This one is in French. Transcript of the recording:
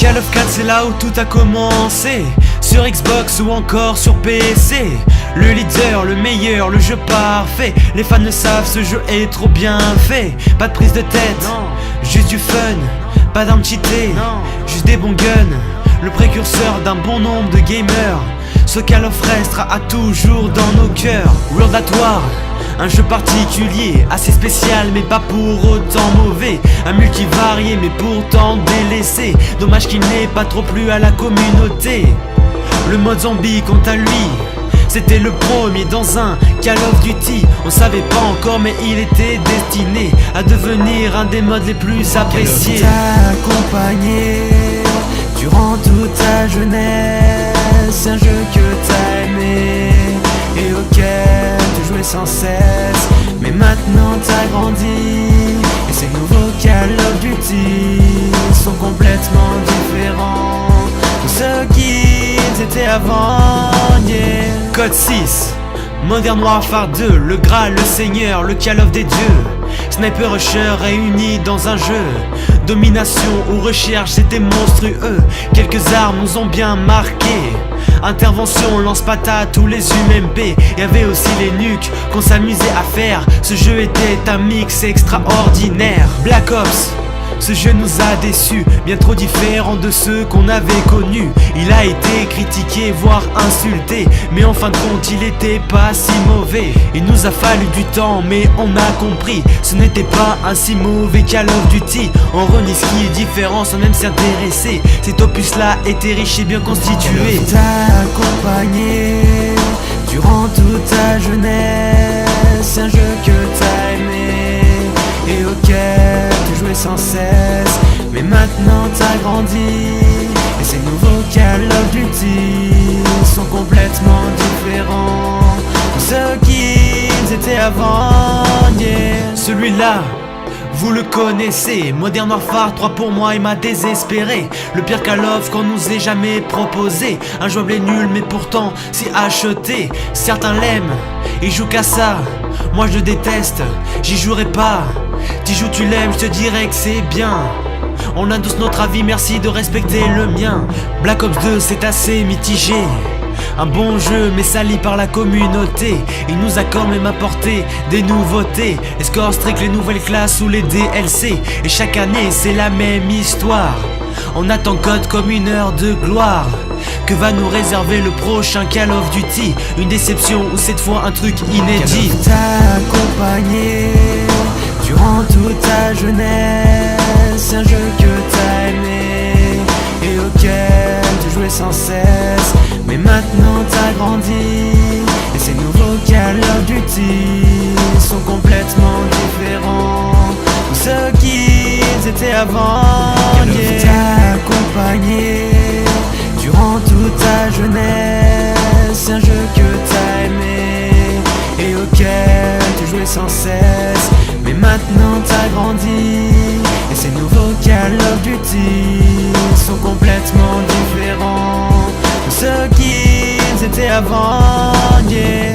Call of 4 c'est là où tout a commencé, sur Xbox ou encore sur PC. Le leader, le meilleur, le jeu parfait. Les fans le savent, ce jeu est trop bien fait. Pas de prise de tête, non. Juste du fun. Pas d'armes cheatées, non. Juste des bons guns. Le précurseur d'un bon nombre de gamers. Ce Call of restera à toujours dans nos cœurs. World at War, un jeu particulier, assez spécial mais pas pour autant mauvais. Un multivarié mais pourtant délaissé. Dommage qu'il n'ait pas trop plu à la communauté. Le mode zombie quant à lui, c'était le premier dans un Call of Duty. On savait pas encore mais il était destiné à devenir un des modes les plus appréciés. Call of t'a accompagné durant toute ta jeunesse. Un jeu que t'as aimé et auquel tu jouais sans cesse. Mais maintenant t'as grandi et ces nouveaux Call of Duty sont complètement différents de ceux qu'ils étaient avant, yeah. Code 6, Modern Warfare 2, le Graal, le Seigneur, le Call of des dieux. Sniper Rusher réunis dans un jeu. Domination ou recherche, c'était monstrueux. Quelques armes nous ont bien marqué. Intervention, lance-patate ou les UMP. Y'avait aussi les nukes qu'on s'amusait à faire. Ce jeu était un mix extraordinaire. Black Ops, ce jeu nous a déçus, bien trop différent de ceux qu'on avait connus. Il a été critiqué, voire insulté, mais en fin de compte il était pas si mauvais. Il nous a fallu du temps, mais on a compris, ce n'était pas un si mauvais Call of Duty. On renie ce qui est différent sans même s'y intéresser. Cet opus là était riche et bien constitué. Call of t'a accompagné durant toute ta jeunesse. Un jeu que t'as aimé et auquel tu jouais sans cesse. Mais maintenant t'as grandi et ces nouveaux Call of Duty sont complètement différents de ceux qu'ils étaient avant, yeah. Celui-là, vous le connaissez, Modern Warfare 3 pour moi il m'a désespéré. Le pire Call of qu'on nous ait jamais proposé. Injouable et nul mais pourtant si acheté. Certains l'aiment, ils jouent qu'à ça. Moi je le déteste, j'y jouerai pas. T'y joues, tu l'aimes, je te dirais que c'est bien. On a tous notre avis, merci de respecter le mien. Black Ops 2 c'est assez mitigé. Un bon jeu mais sali par la communauté. Il nous a quand même apporté des nouveautés. Les scores strict, les nouvelles classes ou les DLC. Et chaque année c'est la même histoire. On attend Code comme une heure de gloire. Que va nous réserver le prochain Call of Duty? Une déception ou cette fois un truc inédit? Call of t'a accompagné durant toute ta jeunesse. Un jeu que t'as aimé et auquel tu jouais sans cesse. Mais maintenant t'as grandi et ces nouveaux Call of Duty sont complètement différents de ceux qu'ils étaient avant, Call of t'a accompagné durant toute ta jeunesse. Un jeu que t'as aimé et auquel tu jouais sans cesse. Mais maintenant t'as grandi et ces nouveaux Call of Duty sont complètement différents de ceux qu'ils étaient avant, yeah.